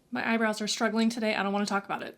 My eyebrows are struggling today. I don't want to talk about it.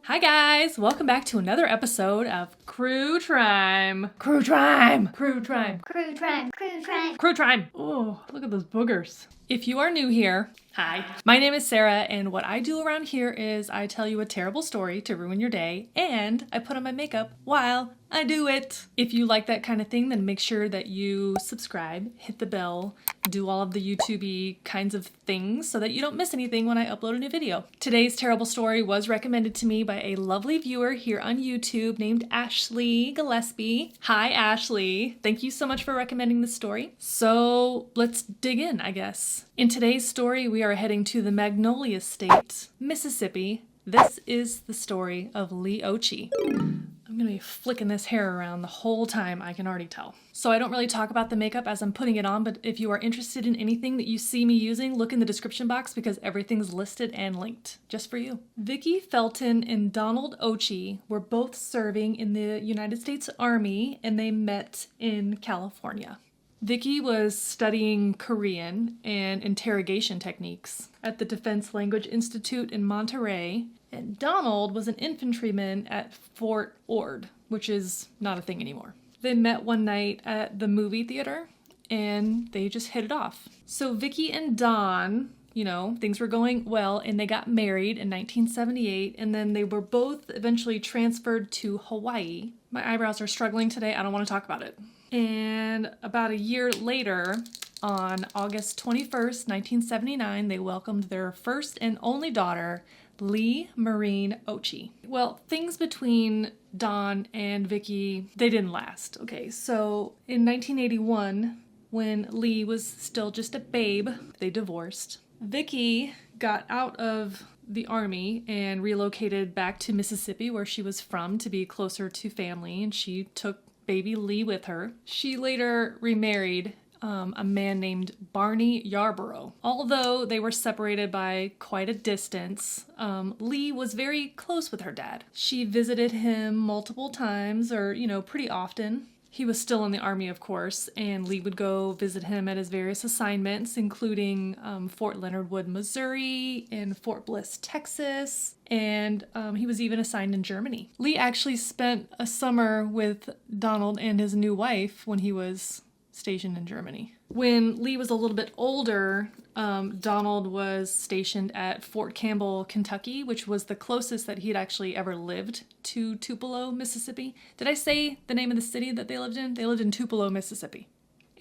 Hi guys, welcome back to another episode of Crue Trime. Crue Trime. Crue Trime. Crue Trime. Crue Trime. Crue Trime. Oh, look at those boogers. If you are new here, hi. My name is Sara, and what I do around here is I tell you a terrible story to ruin your day, and I put on my makeup while I do it. If you like that kind of thing, then make sure that you subscribe, hit the bell, do all of the YouTube-y kinds of things so that you don't miss anything when I upload a new video. Today's terrible story was recommended to me by a lovely viewer here on YouTube named Ashley Gillespie. Hi, Ashley. Thank you so much for recommending this story. So let's dig in, I guess. In today's story, we are heading to the Magnolia State, Mississippi. This is the story of Leigh Occhi. I'm gonna be flicking this hair around the whole time, I can already tell. So I don't really talk about the makeup as I'm putting it on, but if you are interested in anything that you see me using, look in the description box because everything's listed and linked, just for you. Vicki Felton and Donald Occhi were both serving in the United States Army, and they met in California. Vicki was studying Korean and interrogation techniques at the Defense Language Institute in Monterey, and Donald was an infantryman at Fort Ord, which is not a thing anymore. They met one night at the movie theater, and they just hit it off. So Vicki and Don, things were going well, and they got married in 1978, and then they were both eventually transferred to Hawaii. My eyebrows are struggling today. I don't want to talk about it. And about a year later, on August 21st, 1979, they welcomed their first and only daughter, Leigh Marine Occhi. Well, things between Don and Vicki, they didn't last. Okay, so in 1981, when Leigh was still just a babe, they divorced. Vicki got out of the Army and relocated back to Mississippi, where she was from, to be closer to family, and she took baby Leigh with her. She later remarried a man named Barney Yarborough. Although they were separated by quite a distance, Leigh was very close with her dad. She visited him multiple times, or, pretty often. He was still in the Army, of course, and Leigh would go visit him at his various assignments, including Fort Leonard Wood, Missouri, and Fort Bliss, Texas, and he was even assigned in Germany. Leigh actually spent a summer with Donald and his new wife when he was stationed in Germany. When Leigh was a little bit older, Donald was stationed at Fort Campbell, Kentucky, which was the closest that he'd actually ever lived to Tupelo, Mississippi. Did I say the name of the city that they lived in? They lived in Tupelo, Mississippi.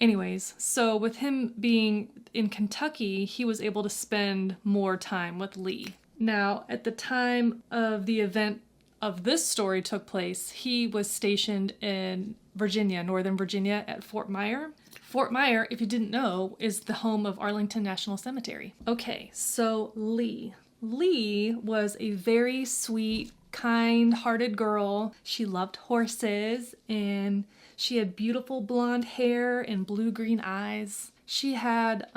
Anyways, so with him being in Kentucky, he was able to spend more time with Leigh. Now, at the time of the event of this story took place, he was stationed in Virginia, Northern Virginia, at Fort Myer. Fort Myer, if you didn't know, is the home of Arlington National Cemetery. Okay, so Leigh. Leigh was a very sweet, kind-hearted girl. She loved horses, and she had beautiful blonde hair and blue-green eyes. She had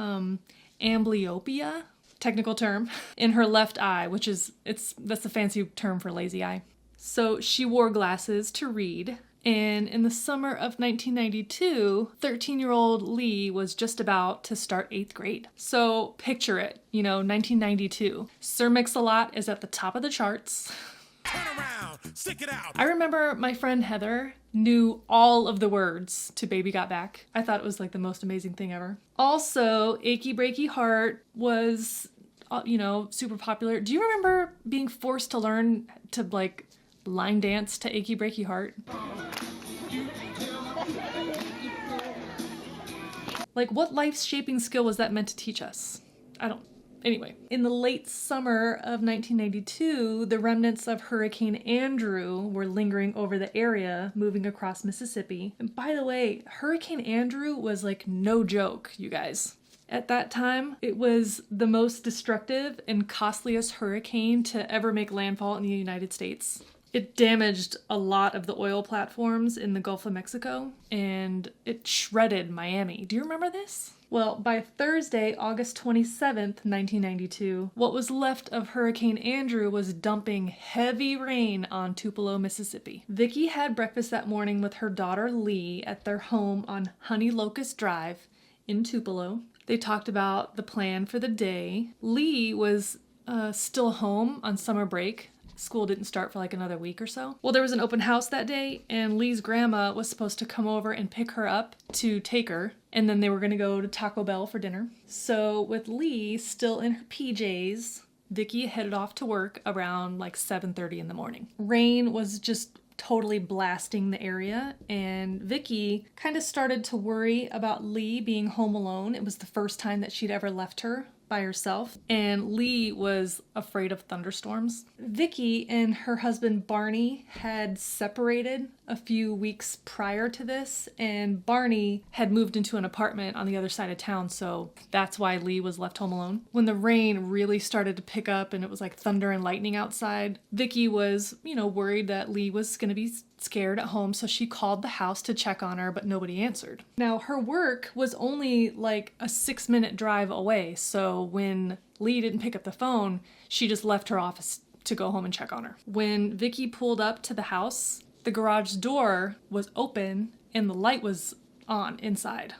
amblyopia, technical term, in her left eye, that's a fancy term for lazy eye. So she wore glasses to read. And in the summer of 1992, 13-year-old Leigh was just about to start 8th grade. So picture it, 1992. Sir Mix-a-Lot is at the top of the charts. Turn around, stick it out. I remember my friend Heather knew all of the words to Baby Got Back. I thought it was like the most amazing thing ever. Also, Achy Breaky Heart was, super popular. Do you remember being forced to learn to line dance to Achy Breaky Heart? What life-shaping skill was that meant to teach us? Anyway, in the late summer of 1992, the remnants of Hurricane Andrew were lingering over the area, moving across Mississippi. And by the way, Hurricane Andrew was no joke, you guys. At that time, it was the most destructive and costliest hurricane to ever make landfall in the United States. It damaged a lot of the oil platforms in the Gulf of Mexico, and it shredded Miami. Do you remember this? Well, by Thursday, August 27th, 1992, what was left of Hurricane Andrew was dumping heavy rain on Tupelo, Mississippi. Vicki had breakfast that morning with her daughter Leigh at their home on Honey Locust Drive in Tupelo. They talked about the plan for the day. Leigh was still home on summer break. School didn't start for like another week or so. Well, there was an open house that day, and Leigh's grandma was supposed to come over and pick her up to take her, and then they were going to go to Taco Bell for dinner. So with Leigh still in her PJs, Vicki headed off to work around like 7:30 in the morning. Rain was just totally blasting the area, and Vicki kind of started to worry about Leigh being home alone. It was the first time that she'd ever left her by herself, and Leigh was afraid of thunderstorms. Vicki and her husband Barney had separated a few weeks prior to this, and Barney had moved into an apartment on the other side of town, so that's why Leigh was left home alone. When the rain really started to pick up and it was like thunder and lightning outside, Vicki was, worried that Leigh was going to be scared at home, so she called the house to check on her, but nobody answered. Now, her work was only like a 6-minute drive away, so when Leigh didn't pick up the phone, she just left her office to go home and check on her. When Vicki pulled up to the house, the garage door was open and the light was on inside.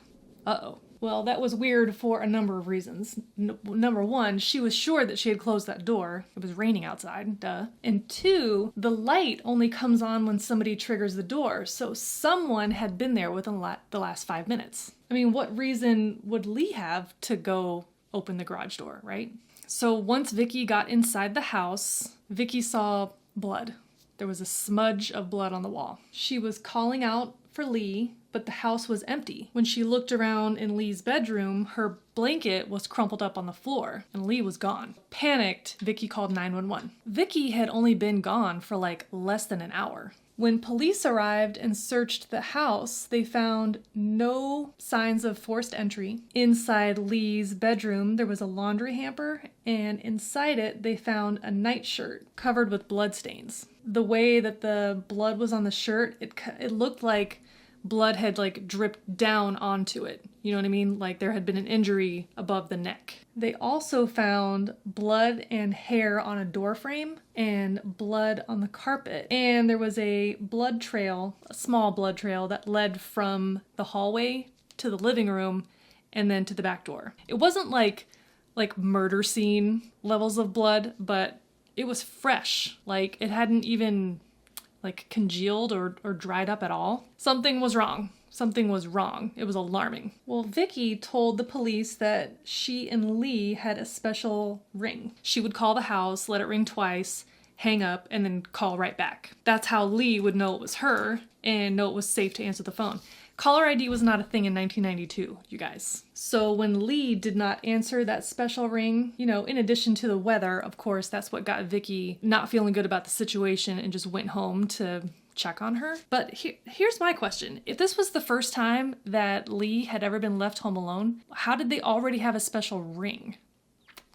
Uh-oh. Well, that was weird for a number of reasons. Number one, she was sure that she had closed that door. It was raining outside, duh. And two, the light only comes on when somebody triggers the door, so someone had been there within the last 5 minutes. I mean, what reason would Leigh have to go open the garage door, right? So once Vicki got inside the house, Vicki saw blood. There was a smudge of blood on the wall. She was calling out for Leigh, but the house was empty. When she looked around in Leigh's bedroom, her blanket was crumpled up on the floor, and Leigh was gone. Panicked, Vicki called 911. Vicki had only been gone for like less than an hour. When police arrived and searched the house, they found no signs of forced entry. Inside Leigh's bedroom, there was a laundry hamper, and inside it, they found a nightshirt covered with bloodstains. The way that the blood was on the shirt, it looked like blood had like dripped down onto it. You know what I mean? Like there had been an injury above the neck. They also found blood and hair on a door frame and blood on the carpet. And there was a blood trail, a small blood trail that led from the hallway to the living room and then to the back door. It wasn't like murder scene levels of blood, but it was fresh. Like it hadn't even like congealed or dried up at all. Something was wrong. Something was wrong. It was alarming. Well, Vicki told the police that she and Leigh had a special ring. She would call the house, let it ring twice, hang up, and then call right back. That's how Leigh would know it was her and know it was safe to answer the phone. Caller ID was not a thing in 1992, you guys. So when Leigh did not answer that special ring, in addition to the weather, of course, that's what got Vicki not feeling good about the situation and just went home to check on her. But here's my question. If this was the first time that Leigh had ever been left home alone, how did they already have a special ring?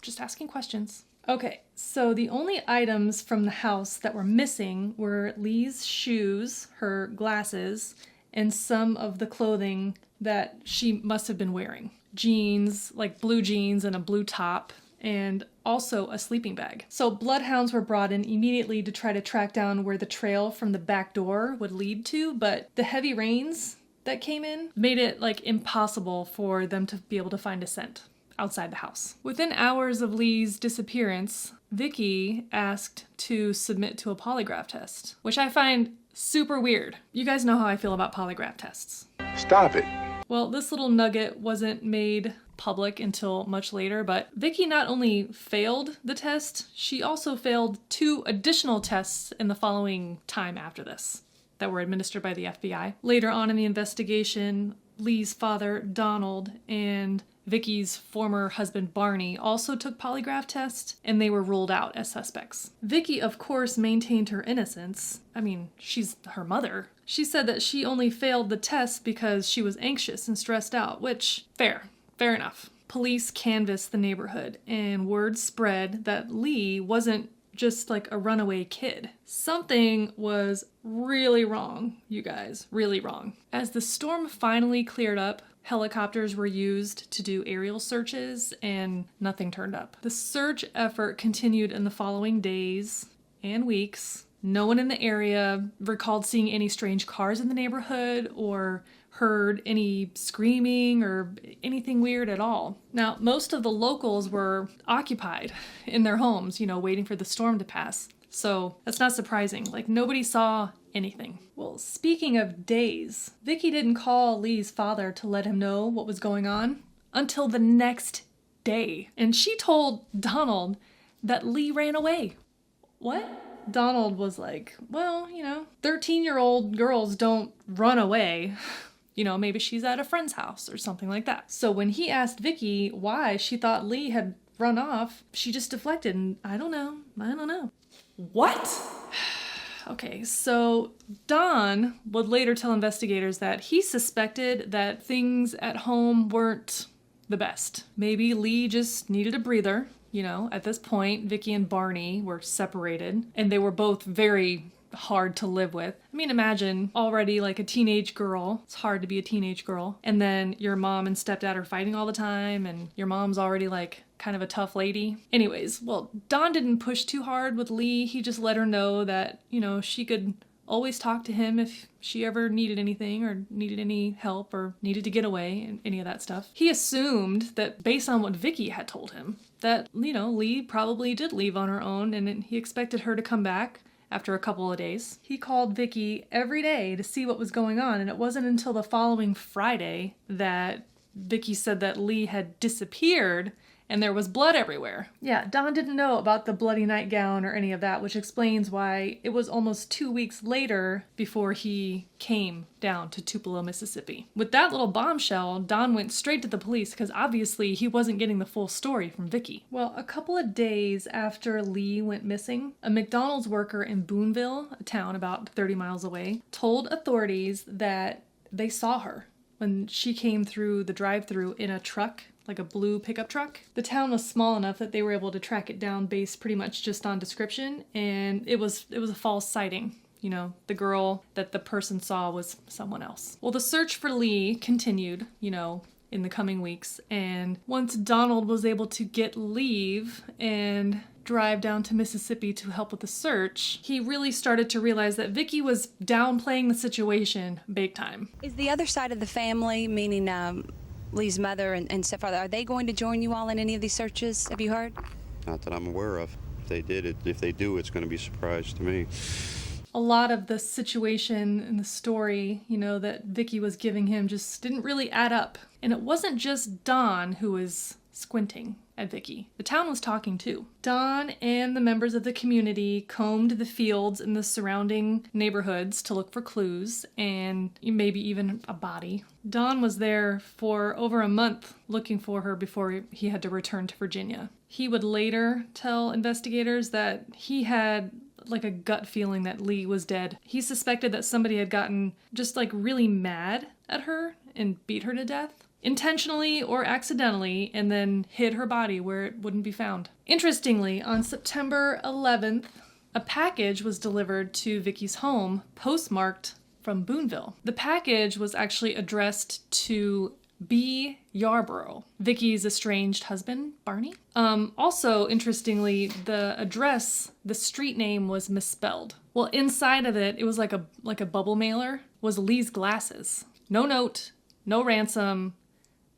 Just asking questions. Okay, so the only items from the house that were missing were Leigh's shoes, her glasses, and some of the clothing that she must have been wearing. Jeans, like blue jeans and a blue top, and also a sleeping bag. So bloodhounds were brought in immediately to try to track down where the trail from the back door would lead to, but the heavy rains that came in made it impossible for them to be able to find a scent outside the house. Within hours of Leigh's disappearance, Vicki asked to submit to a polygraph test, which I find super weird. You guys know how I feel about polygraph tests. Stop it. Well, this little nugget wasn't made public until much later, but Vicki not only failed the test, she also failed 2 additional tests in the following time after this that were administered by the FBI. Later on in the investigation, Leigh's father, Donald, and Vicki's former husband, Barney, also took polygraph tests, and they were ruled out as suspects. Vicki, of course, maintained her innocence. I mean, she's her mother. She said that she only failed the test because she was anxious and stressed out, which, fair enough. Police canvassed the neighborhood, and word spread that Leigh wasn't just a runaway kid. Something was really wrong, you guys, really wrong. As the storm finally cleared up, Helicopters were used to do aerial searches and nothing turned up. The search effort continued in the following days and weeks. No one in the area recalled seeing any strange cars in the neighborhood or heard any screaming or anything weird at all. Now, most of the locals were occupied in their homes, waiting for the storm to pass. So that's not surprising. Like, nobody saw anything. Well, speaking of days, Vicky didn't call Leigh's father to let him know what was going on until the next day. And she told Donald that Leigh ran away. What? Donald was like, well, 13-year-old girls don't run away. Maybe she's at a friend's house or something like that. So when he asked Vicky why she thought Leigh had run off, she just deflected and I don't know. What? Okay, so Don would later tell investigators that he suspected that things at home weren't the best. Maybe Leigh just needed a breather. At this point, Vicky and Barney were separated, and they were both very hard to live with. I mean, imagine already like a teenage girl. It's hard to be a teenage girl. And then your mom and stepdad are fighting all the time, and your mom's already like kind of a tough lady. Anyways, well, Don didn't push too hard with Leigh. He just let her know that, she could always talk to him if she ever needed anything or needed any help or needed to get away and any of that stuff. He assumed that based on what Vicky had told him, that, Leigh probably did leave on her own and he expected her to come back after a couple of days. He called Vicky every day to see what was going on, and it wasn't until the following Friday that Vicky said that Leigh had disappeared and there was blood everywhere. Yeah, Don didn't know about the bloody nightgown or any of that, which explains why it was almost 2 weeks later before he came down to Tupelo, Mississippi. With that little bombshell, Don went straight to the police because obviously he wasn't getting the full story from Vicky. Well, a couple of days after Leigh went missing, a McDonald's worker in Boonville, a town about 30 miles away, told authorities that they saw her when she came through the drive-thru in a truck, like a blue pickup truck. The town was small enough that they were able to track it down based pretty much just on description, and it was a false sighting. The girl that the person saw was someone else. Well, the search for Leigh continued, in the coming weeks, and once Donald was able to get leave and drive down to Mississippi to help with the search, he really started to realize that Vicky was downplaying the situation big time. Is the other side of the family, meaning Leigh's mother and stepfather, are they going to join you all in any of these searches? Have you heard? Not that I'm aware of. If they do, it's going to be a surprise to me. A lot of the situation and the story, that Vicky was giving him just didn't really add up. And it wasn't just Don who was squinting at Vicky. The town was talking too. Don and the members of the community combed the fields in the surrounding neighborhoods to look for clues and maybe even a body. Don was there for over a month looking for her before he had to return to Virginia. He would later tell investigators that he had like a gut feeling that Leigh was dead. He suspected that somebody had gotten just like really mad at her and beat her to death, intentionally or accidentally, and then hid her body where it wouldn't be found. Interestingly, on September 11th, a package was delivered to Vicky's home, postmarked from Boonville. The package was actually addressed to B. Yarborough, Vicky's estranged husband, Barney. Also, interestingly, the address, the street name was misspelled. Well, inside of it, it was like a bubble mailer, was Leigh's glasses. No note, no ransom,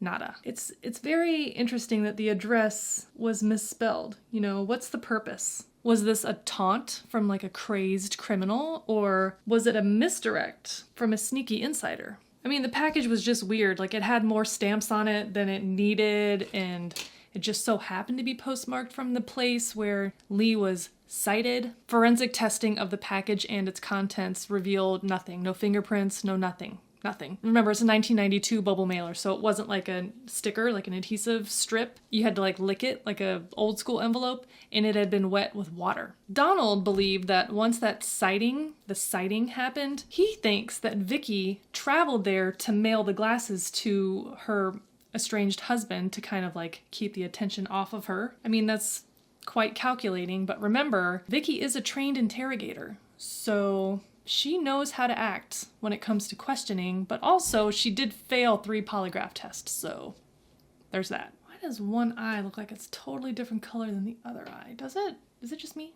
nada. It's very interesting that the address was misspelled. What's the purpose? Was this a taunt from like a crazed criminal, or was it a misdirect from a sneaky insider? I mean, the package was just weird. Like, it had more stamps on it than it needed, and it just so happened to be postmarked from the place where Leigh was cited. Forensic testing of the package and its contents revealed nothing. No fingerprints, no nothing. Nothing. Remember, it's a 1992 bubble mailer, so it wasn't like a sticker, like an adhesive strip. You had to like lick it like a old school envelope, and it had been wet with water. Donald believed that once the sighting happened, he thinks that Vicky traveled there to mail the glasses to her estranged husband to kind of like keep the attention off of her. I mean, that's quite calculating, but remember, Vicky is a trained interrogator, so she knows how to act when it comes to questioning, but also she did fail 3 polygraph tests, so there's that. Why does one eye look like it's totally different color than the other eye? Does it? Is it just me?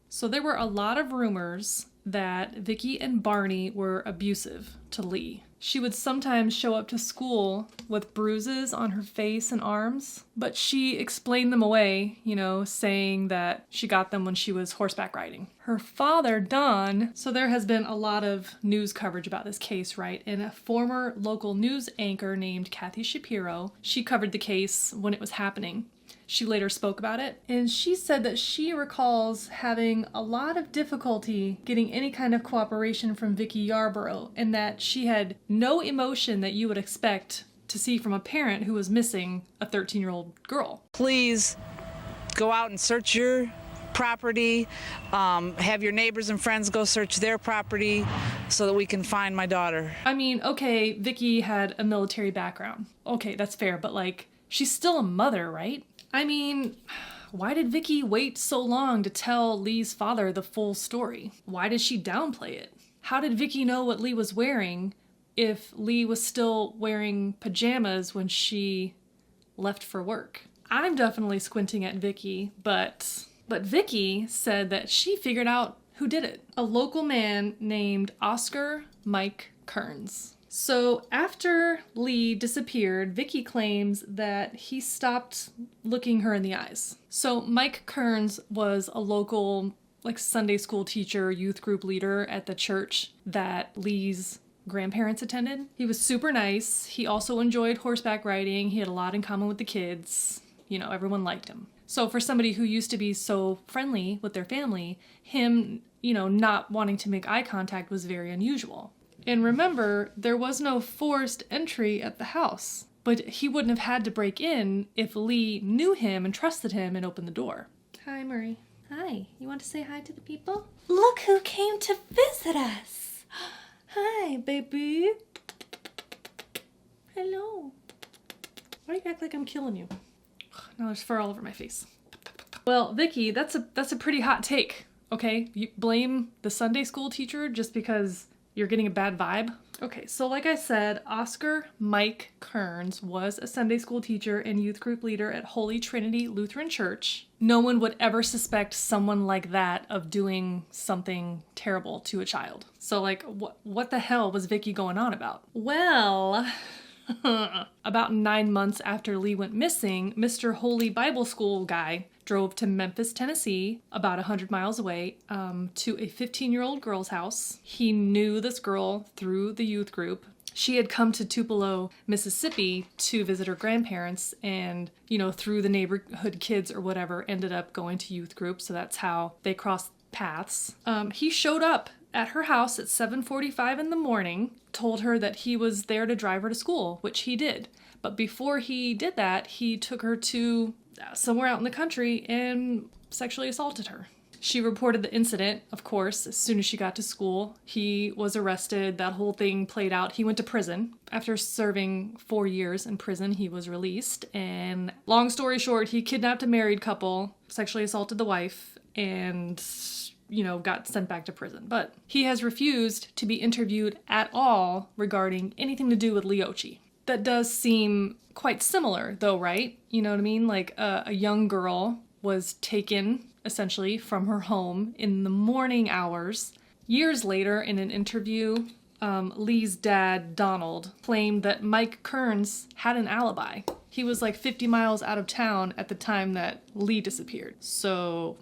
So there were a lot of rumors that Vicky and Barney were abusive to Leigh. She would sometimes show up to school with bruises on her face and arms, but she explained them away, saying that she got them when she was horseback riding. Her father, Don, so there has been a lot of news coverage about this case, right? And a former local news anchor named Kathy Shapiro, she covered the case when it was happening. She later spoke about it, and she said that she recalls having a lot of difficulty getting any kind of cooperation from Vicky Yarborough, and that she had no emotion that you would expect to see from a parent who was missing a 13-year-old girl. Please go out and search your property, have your neighbors and friends go search their property so that we can find my daughter. I mean, okay, Vicky had a military background. Okay, that's fair, but she's still a mother, right? I mean, why did Vicky wait so long to tell Leigh's father the full story? Why did she downplay it? How did Vicky know what Leigh was wearing if Leigh was still wearing pajamas when she left for work? I'm definitely squinting at Vicky, but Vicky said that she figured out who did it. A local man named Oscar Mike Kearns. So after Leigh disappeared, Vicky claims that he stopped looking her in the eyes. So Mike Kearns was a local Sunday school teacher, youth group leader at the church that Leigh's grandparents attended. He was super nice. He also enjoyed horseback riding. He had a lot in common with the kids. Everyone liked him. So for somebody who used to be so friendly with their family, him, not wanting to make eye contact was very unusual. And remember, there was no forced entry at the house, but he wouldn't have had to break in if Leigh knew him and trusted him and opened the door. Hi, Murray. Hi. You want to say hi to the people? Look who came to visit us. Hi, baby. Hello. Why do you act like I'm killing you? Now there's fur all over my face. Well, Vicky, that's a pretty hot take, okay? You blame the Sunday school teacher just because you're getting a bad vibe? Okay, so like I said, Oscar Mike Kearns was a Sunday school teacher and youth group leader at Holy Trinity Lutheran Church. No one would ever suspect someone like that of doing something terrible to a child. So what the hell was Vicky going on about? Well, about 9 months after Leigh went missing, Mr. Holy Bible School guy drove to Memphis, Tennessee, about 100 miles away, to a 15-year-old girl's house. He knew this girl through the youth group. She had come to Tupelo, Mississippi to visit her grandparents and, through the neighborhood kids or whatever, ended up going to youth group. So that's how they crossed paths. He showed up at her house at 7:45 in the morning, told her that he was there to drive her to school, which he did. But before he did that, he took her to somewhere out in the country and sexually assaulted her. She reported the incident, of course, as soon as she got to school. He was arrested. That whole thing played out. He went to prison. After serving 4 years in prison, he was released. And long story short, he kidnapped a married couple, sexually assaulted the wife, and got sent back to prison. But he has refused to be interviewed at all regarding anything to do with Leigh Occhi. That does seem quite similar, though, right? You know what I mean? A young girl was taken, essentially, from her home in the morning hours. Years later, in an interview, Leigh's dad, Donald, claimed that Mike Kearns had an alibi. He was 50 miles out of town at the time that Leigh disappeared. So,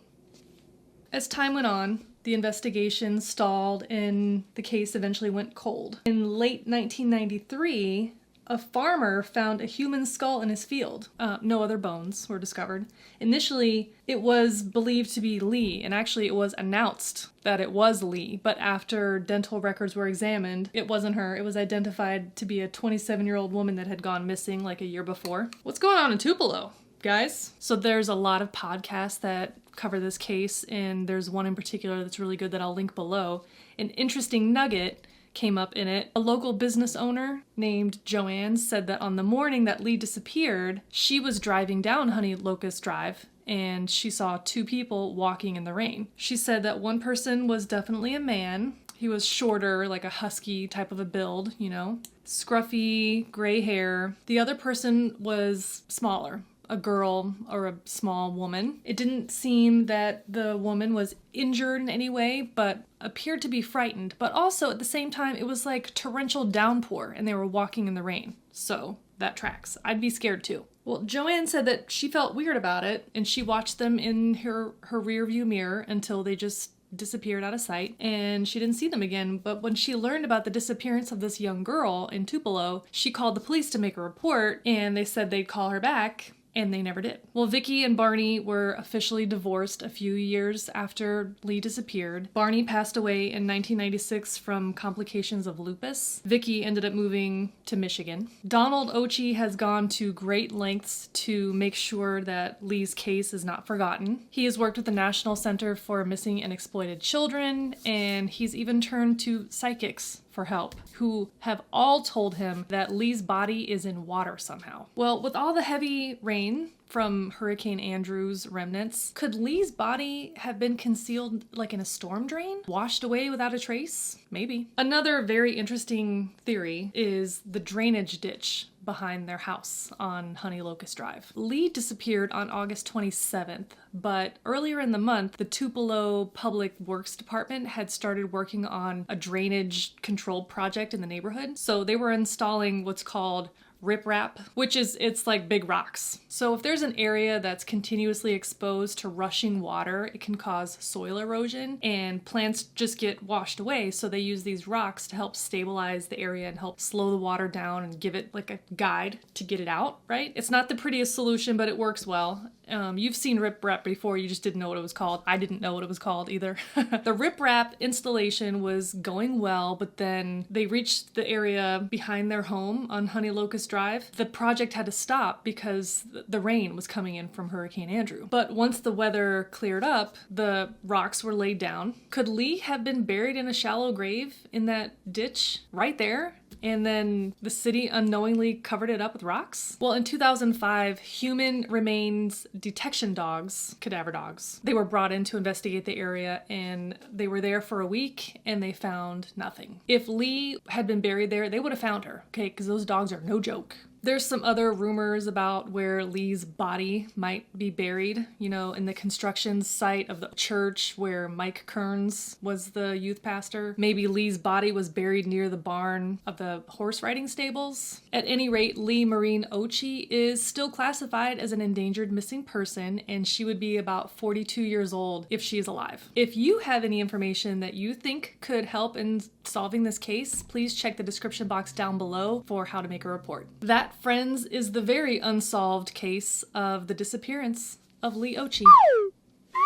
as time went on, the investigation stalled and the case eventually went cold. In late 1993, a farmer found a human skull in his field. No other bones were discovered. Initially, it was believed to be Leigh, and actually it was announced that it was Leigh, but after dental records were examined, it wasn't her. It was identified to be a 27-year-old woman that had gone missing a year before. What's going on in Tupelo, guys? So there's a lot of podcasts that cover this case, and there's one in particular that's really good that I'll link below. An interesting nugget came up in it. A local business owner named Joanne said that on the morning that Leigh disappeared, she was driving down Honey Locust Drive and she saw 2 people walking in the rain. She said that one person was definitely a man He was shorter, like a husky type of a build, you know. Scruffy, gray hair. The other person was smaller, a girl or a small woman. It didn't seem that the woman was injured in any way, but appeared to be frightened. But also at the same time, it was like torrential downpour and they were walking in the rain. So that tracks. I'd be scared too. Well, Joanne said that she felt weird about it and she watched them in her rear view mirror until they just disappeared out of sight and she didn't see them again. But when she learned about the disappearance of this young girl in Tupelo, she called the police to make a report and they said they'd call her back. And they never did. Well, Vicky and Barney were officially divorced a few years after Leigh disappeared. Barney passed away in 1996 from complications of lupus. Vicky ended up moving to Michigan. Donald Occhi has gone to great lengths to make sure that Leigh's case is not forgotten. He has worked with the National Center for Missing and Exploited Children, and he's even turned to psychics for help, who have all told him that Leigh's body is in water somehow. Well, with all the heavy rain from Hurricane Andrew's remnants, could Leigh's body have been concealed like in a storm drain? Washed away without a trace? Maybe. Another very interesting theory is the drainage ditch behind their house on Honey Locust Drive. Leigh disappeared on August 27th, but earlier in the month, the Tupelo Public Works Department had started working on a drainage control project in the neighborhood. So they were installing what's called riprap, which is, it's like big rocks. So if there's an area that's continuously exposed to rushing water, it can cause soil erosion and plants just get washed away. So they use these rocks to help stabilize the area and help slow the water down and give it like a guide to get it out, right? It's not the prettiest solution, but it works well. You've seen riprap before, you just didn't know what it was called. I didn't know what it was called either. The riprap installation was going well, but then they reached the area behind their home on Honey Locust Drive. The project had to stop because the rain was coming in from Hurricane Andrew. But once the weather cleared up, the rocks were laid down. Could Leigh have been buried in a shallow grave in that ditch right there? And then the city unknowingly covered it up with rocks? Well, in 2005, human remains detection dogs, cadaver dogs, they were brought in to investigate the area and they were there for a week and they found nothing. If Leigh had been buried there, they would have found her, okay? Because those dogs are no joke. There's some other rumors about where Leigh's body might be buried, you know, in the construction site of the church where Mike Kearns was the youth pastor. Maybe Leigh's body was buried near the barn of the horse riding stables. At any rate, Leigh Marine Occhi is still classified as an endangered missing person, and she would be about 42 years old if she's alive. If you have any information that you think could help in solving this case, please check the description box down below for how to make a report. That, friends, is the very unsolved case of the disappearance of Leigh Occhi.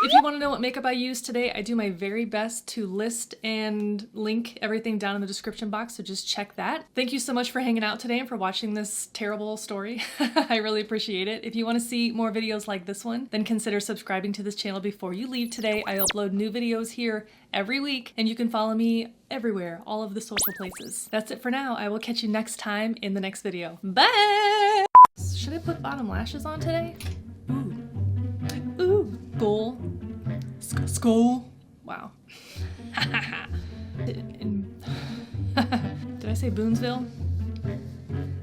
If you want to know what makeup I used today, I do my very best to list and link everything down in the description box, so just check that. Thank you so much for hanging out today and for watching this terrible story. I really appreciate it. If you want to see more videos like this one, then consider subscribing to this channel before you leave today. I upload new videos here every week, and you can follow me everywhere, all of the social places. That's it for now. I will catch you next time in the next video. Bye! Should I put bottom lashes on today? Ooh, goal. Skull. Wow. Did I say Boonesville?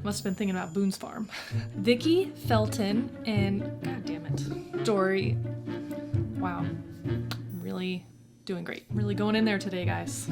Must have been thinking about Boone's Farm. Vicky Felton and, god damn it, Dory. Wow. Really doing great. Really going in there today, guys.